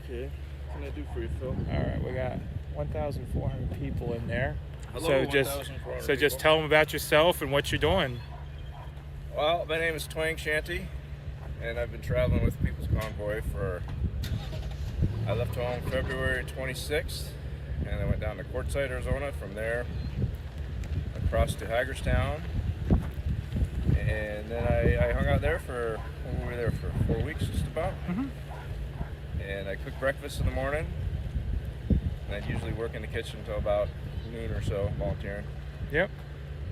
Okay. What can I do for you, Phil? All right, we got 1,400 people in there. Hello, So 1,400 just people. tell them about yourself and what you're doing. Well, my name is Twangshanty, and I've been traveling with People's Convoy I left home February 26th, and I went down to Quartzsite, Arizona. From there, across to Hagerstown, and then I hung out there we were there for 4 weeks, just about. Mm-hmm. And I cooked breakfast in the morning, and I'd usually work in the kitchen until about noon or so, volunteering. Yep.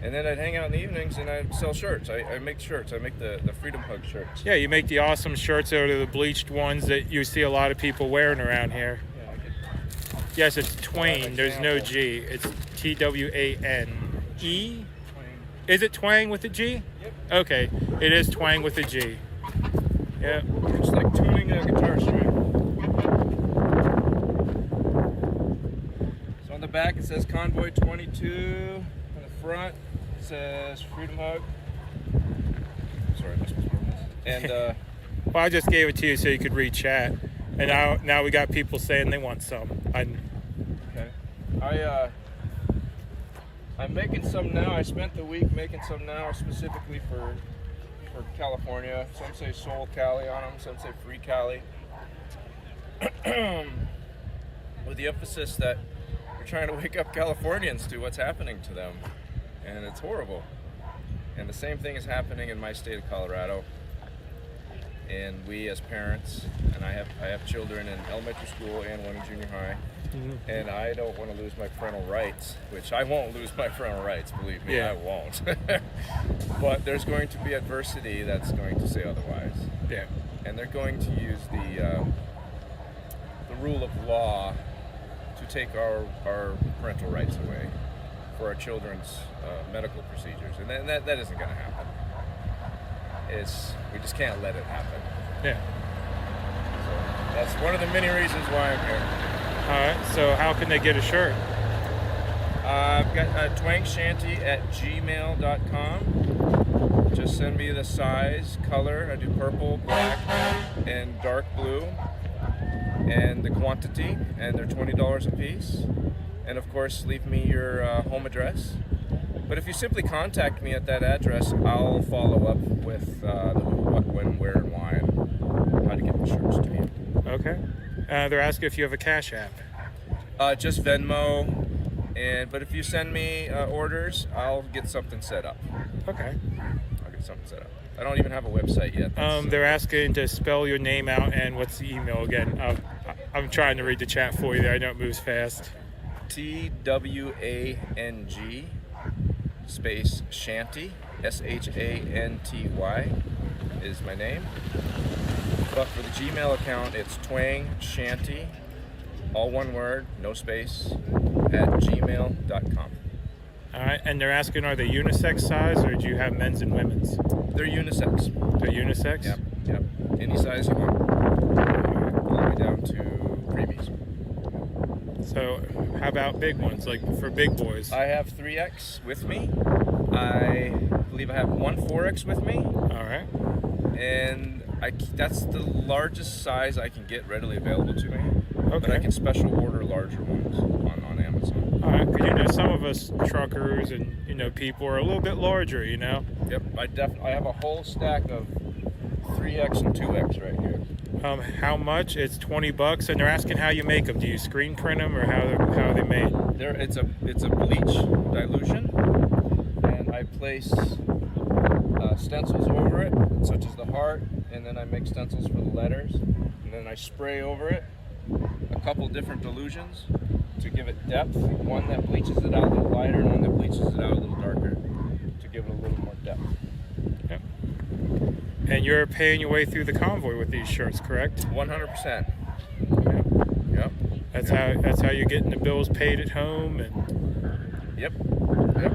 And then I'd hang out in the evenings and I'd sell shirts. I make shirts. I make the Freedom Hug shirts. Yeah, you make the awesome shirts out of the bleached ones that you see a lot of people wearing around here. Yeah, I get Yes, it's Twain. There's no G. It's Twane. Twang. Is it Twang with a G? Yep. Okay, it is Twang with a G. Yep. It's like tuning a guitar string. So on the back it says Convoy 22. On the front it says Freedom Hug. Sorry, I missed this. And Well, I just gave it to you so you could read chat. And now we got people saying they want some. okay. I'm making some now. I spent the week making some now specifically for California. Some say Soul Cali on them, some say Free Cali. With the emphasis that we're trying to wake up Californians to what's happening to them. And it's horrible. And the same thing is happening in my state of Colorado. And we as parents, and I have children in elementary school and one in junior high. Mm-hmm. And I don't want to lose my parental rights, which I won't lose my parental rights, believe me, Yeah. I won't. But there's going to be adversity that's going to say otherwise. Yeah. And they're going to use the rule of law to take our parental rights away for our children's medical procedures. And that isn't going to happen. We just can't let it happen. Yeah. So that's one of the many reasons why I'm here. All right. So how can they get a shirt? I've got twangshanty at gmail.com. Just send me the size, color. I do purple, black, and dark blue. And the quantity, and they're $20 a piece. And of course, leave me your home address. But if you simply contact me at that address, I'll follow up with the who, what, when, where, and why, and how to get the shirts to you. Okay. They're asking if you have a Cash App. Just Venmo, but if you send me orders, I'll get something set up. Okay. I'll get something set up. I don't even have a website yet. They're asking to spell your name out and what's the email again? I'm trying to read the chat for you there. I know it moves fast. TWANG space Shanty, SHANTY is my name. But for the Gmail account, it's twangshanty, all one word, no space, at gmail.com. All right, and they're asking, are they unisex size or do you have men's and women's? They're unisex. They're unisex? Yep. Any size you want. All the way down to preemies. So how about big ones, like for big boys? I have 3X with me. I believe I have one 4X with me. All right. And that's the largest size I can get readily available to me. Okay. But I can special order larger ones on Amazon. All right, because some of us truckers and people are a little bit larger, Yep, I have a whole stack of 3X and 2X right here. How much? It's $20, and they're asking how you make them. Do you screen print them, or how are they made? It's a bleach dilution, and I place stencils over it, such as the heart, and then I make stencils for the letters, and then I spray over it a couple different dilutions to give it depth. One that bleaches it out a little lighter, and one that bleaches it out a little darker to give it a little more depth. Yep. And you're paying your way through the convoy with these shirts, correct? 100%. Yep. That's how you're getting the bills paid at home, and Yep.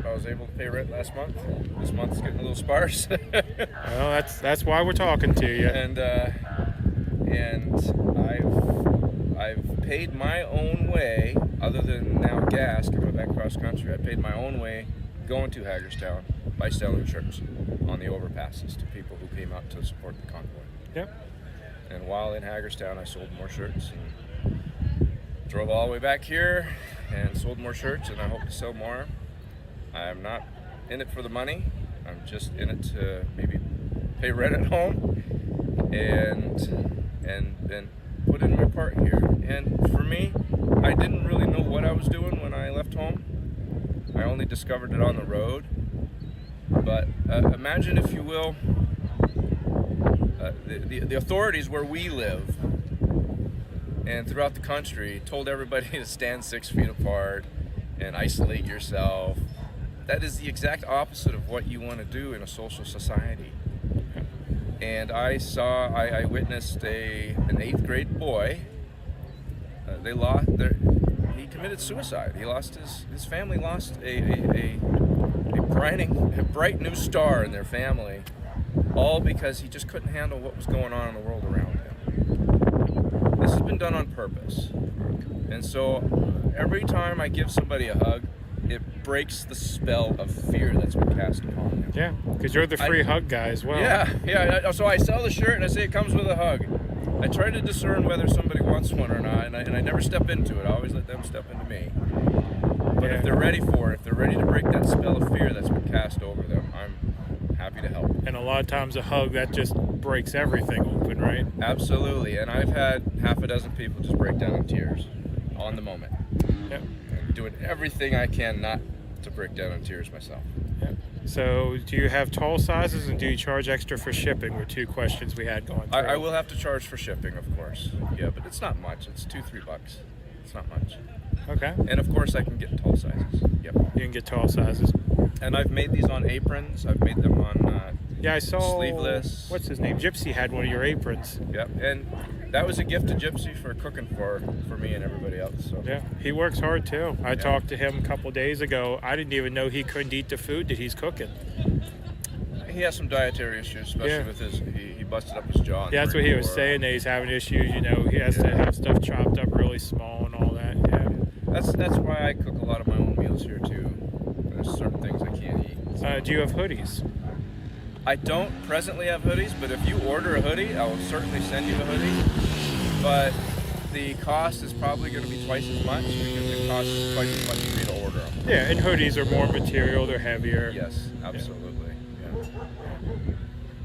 I was able to pay rent last month. This month's getting a little sparse. Well, that's why we're talking to you. And I've paid my own way, other than now gas coming back cross country. I paid my own way going to Hagerstown by selling shirts on the overpasses to people who came out to support the convoy. Yep. And while in Hagerstown, I sold more shirts and drove all the way back here and sold more shirts, and I hope to sell more. I'm not in it for the money. I'm just in it to maybe pay rent at home and put in my part here. And for me, I didn't really know what I was doing when I left home. I only discovered it on the road. But imagine, if you will, the authorities where we live and throughout the country told everybody to stand 6 feet apart and isolate yourself. That is the exact opposite of what you want to do in a social society. And I witnessed an 8th grade boy. He committed suicide. His family lost a bright new star in their family, all because he just couldn't handle what was going on in the world around him. This has been done on purpose. And so every time I give somebody a hug, it breaks the spell of fear that's been cast upon them. Yeah, because you're the free hug guy as well. Yeah. So I sell the shirt and I say it comes with a hug. I try to discern whether somebody wants one or not, and I never step into it. I always let them step into me. But if they're ready for it, if they're ready to break that spell of fear that's been cast over them, I'm happy to help. And a lot of times a hug, that just breaks everything open, right? Absolutely. And I've had half a dozen people just break down in tears on the moment. Yep. I'm doing everything I can not to break down in tears myself. Yep. So do you have tall sizes, and do you charge extra for shipping? Were 2 questions we had going through. I will have to charge for shipping, of course. Yeah, but it's not much. It's $2-3. It's not much. Okay. And of course I can get tall sizes. Yep. You can get tall sizes. And I've made these on aprons. I've made them on yeah, I saw sleeveless. What's his name? Gypsy had one of your aprons. Yep. And that was a gift to Gypsy for cooking for me and everybody else. So yeah, he works hard too. I talked to him a couple days ago. I didn't even know he couldn't eat the food that he's cooking. He has some dietary issues, especially with he busted up his jaw. Yeah, that's what he was saying, that he's having issues. You know, he has to have stuff chopped up really small and all that. Yeah. That's why I cook a lot of my own meals here too. There's certain things I can't eat. So. Do you have hoodies? I don't presently have hoodies, but if you order a hoodie, I will certainly send you the hoodie. But the cost is probably going to be twice as much, because it costs twice as much for me to order them. Yeah, and hoodies are more material, they're heavier. Yes, absolutely. Yeah.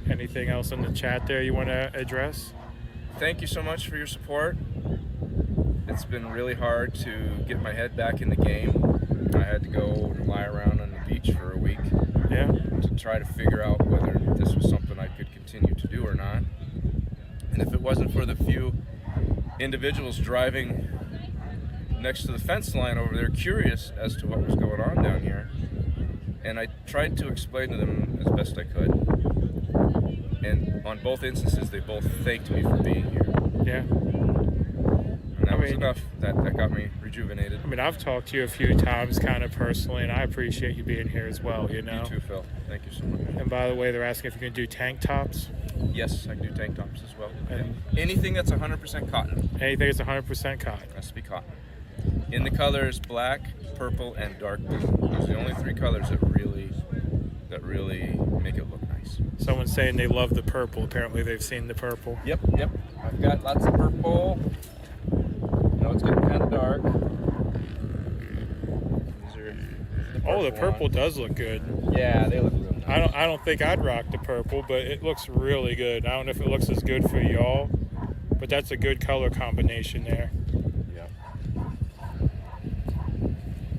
Anything else in the chat there you want to address? Thank you so much for your support. It's been really hard to get my head back in the game. I had to go and lie around on the beach for a week to try to figure out whether this was something I could continue to do or not. And if it wasn't for the few individuals driving next to the fence line over there, curious as to what was going on down here, and I tried to explain to them as best I could. And on both instances, they both thanked me for being here. Yeah. And that was enough. That got me rejuvenated. I mean, I've talked to you a few times kind of personally, and I appreciate you being here as well, you know? You too, Phil. Thank you so much. And by the way, they're asking if you can do tank tops. Yes, I can do tank tops as well. And anything that's 100% cotton. Anything that's 100% cotton. Has to be cotton. In the colors black, purple, and dark blue. Those are the only 3 colors that really make it look nice. Someone's saying they love the purple. Apparently they've seen the purple. Yep. I've got lots of purple. Now it's getting kind of dark. The purple does look good. Yeah, they look real nice. I don't think I'd rock the purple, but it looks really good. I don't know if it looks as good for y'all, but that's a good color combination there. Yeah.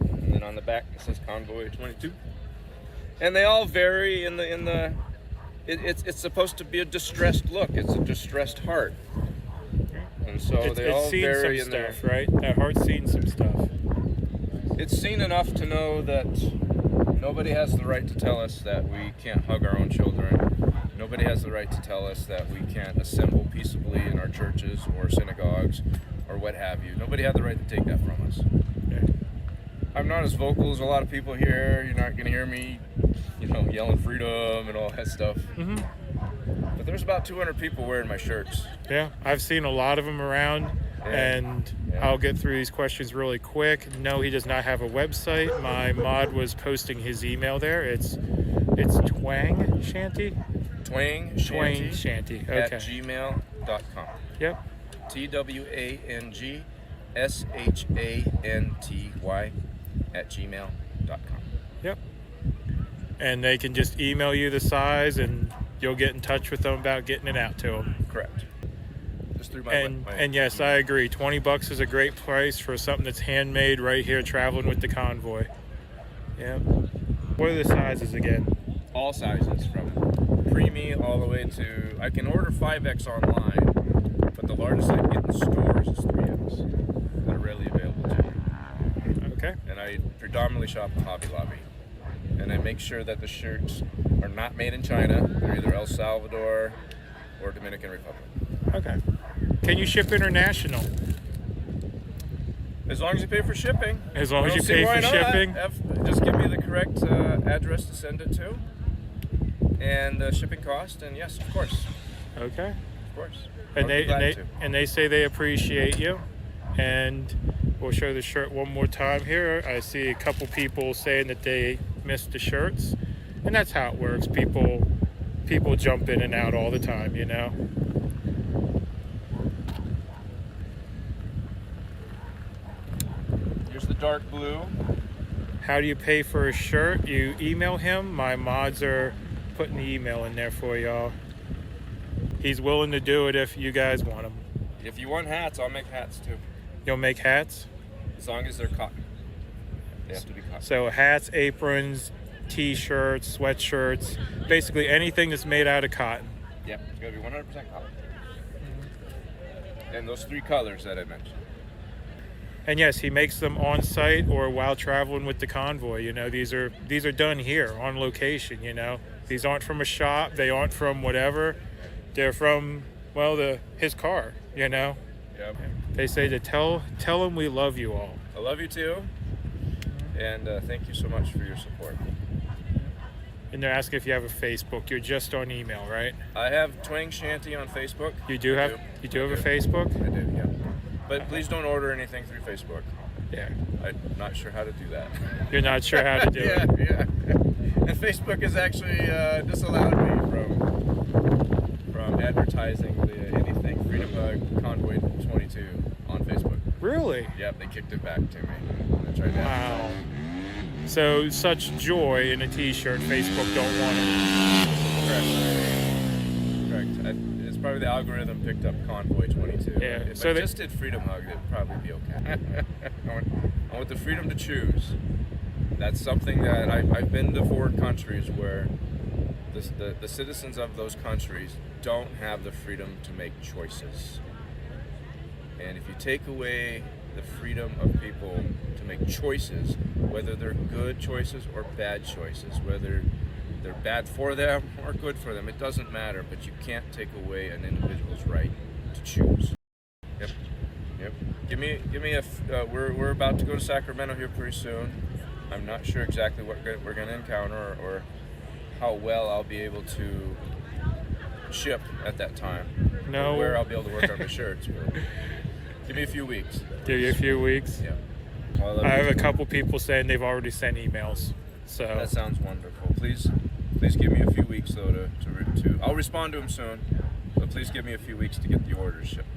And then on the back it says Convoy 22. And they all vary in the it's supposed to be a distressed look. It's a distressed heart. And so they all vary in there. Right? That heart's seen some stuff. It's seen enough to know that nobody has the right to tell us that we can't hug our own children. Nobody has the right to tell us that we can't assemble peaceably in our churches or synagogues or what have you. Nobody had the right to take that from us. Yeah. I'm not as vocal as a lot of people here. You're not going to hear me, yelling freedom and all that stuff. Mm-hmm. But there's about 200 people wearing my shirts. Yeah, I've seen a lot of them around, and I'll get through these questions really quick. No, he does not have a website. My mod was posting his email there. It's twangshanty. Twangshanty. Okay. At Gmail. twangshanty.com. Yep. twangshanty@gmail.com. Yep. And they can just email you the size, and you'll get in touch with them about getting it out to them. Correct. Just through my And yes, I agree. $20 is a great price for something that's handmade right here, traveling with the Convoy. Yep. What are the sizes again? All sizes, from preemie all the way to, I can order 5X online, but the largest I can get in stores is 3X that are readily available to me. Okay. And I predominantly shop at Hobby Lobby. And I make sure that the shirts are not made in China. They're either El Salvador or Dominican Republic. Okay. Can you ship international? As long as you pay for shipping. As long I as you don't see pay why for not. shipping? Just give me the correct address to send it to, and the shipping cost, and yes, of course. Okay. Of course. And I'll be glad to. they say they appreciate you. And we'll show the shirt one more time here. I see a couple people saying that they missed the shirts, and that's how it works. People jump in and out all the time, you know. Here's the dark blue. How do you pay for a shirt? You email him. My mods are putting the email in there for y'all. He's willing to do it if you guys want them. If you want hats, I'll make hats too. You'll make hats? As long as they're cotton. They have to be cotton. So hats, aprons, t-shirts, sweatshirts, basically anything that's made out of cotton. Yep, it's gotta be 100% cotton. And those 3 colors that I mentioned. And yes, he makes them on site or while traveling with the Convoy. You know, these are done here on location. You know, these aren't from a shop. They aren't from whatever. They're from, well, his car. You know. Yep. They say to tell him we love you all. I love you too, and thank you so much for your support. And they're asking if you have a Facebook. You're just on email, right? I have Twang Shanty on Facebook. You do have a Facebook? I do, yeah. But please don't order anything through Facebook. Yeah. I'm not sure how to do that. You're not sure how to do it. Yeah. And Facebook has actually disallowed me from advertising anything Freedom Convoy 22 on Facebook. Really? Yep, they kicked it back to me. I tried to Wow. So such joy in a t-shirt, Facebook don't want it. Correct. It's probably the algorithm picked up Convoy 22. Yeah. If So I they just did Freedom Hug, it'd probably be okay. I want the freedom to choose. That's something that I've been to 4 countries where the citizens of those countries don't have the freedom to make choices. And if you take away the freedom of people to make choices, whether they're good choices or bad choices, whether they're bad for them or good for them, it doesn't matter, but you can't take away an individual's right to choose. Yep. Give me we're about to go to Sacramento here pretty soon. I'm not sure exactly what we're going to encounter or how well I'll be able to ship at that time. No. Or where I'll be able to work on my shirts. Give me a few weeks. Give you a few weeks. Yeah. I have a couple people saying they've already sent emails. So that sounds wonderful. Please give me a few weeks though to I'll respond to them soon. But please give me a few weeks to get the orders shipped.